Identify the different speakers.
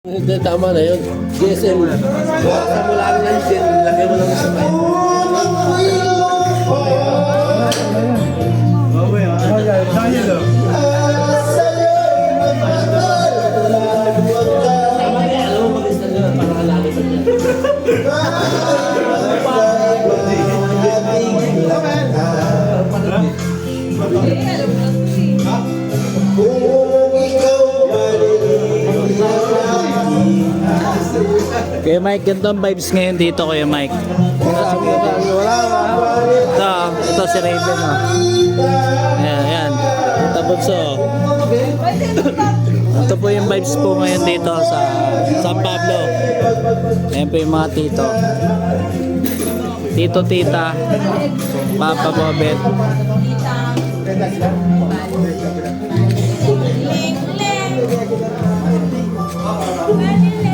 Speaker 1: Hindi, tama na yun. GSM. Baka mo lang yan, lagay mo lang sa may. Tama kaya, alam mo mag-stand na para kalakit sa dyan.
Speaker 2: Kuya Mike, ganito ang vibes ngayon dito, Kuya Mike. Ito si Raven, oh. Ayan, ayan. Tapos, oh. Ito po yung vibes po ngayon dito sa San Pablo. Ayan po yung mga tito. Tito, tita, Papa Bobet.
Speaker 3: Ling, ling.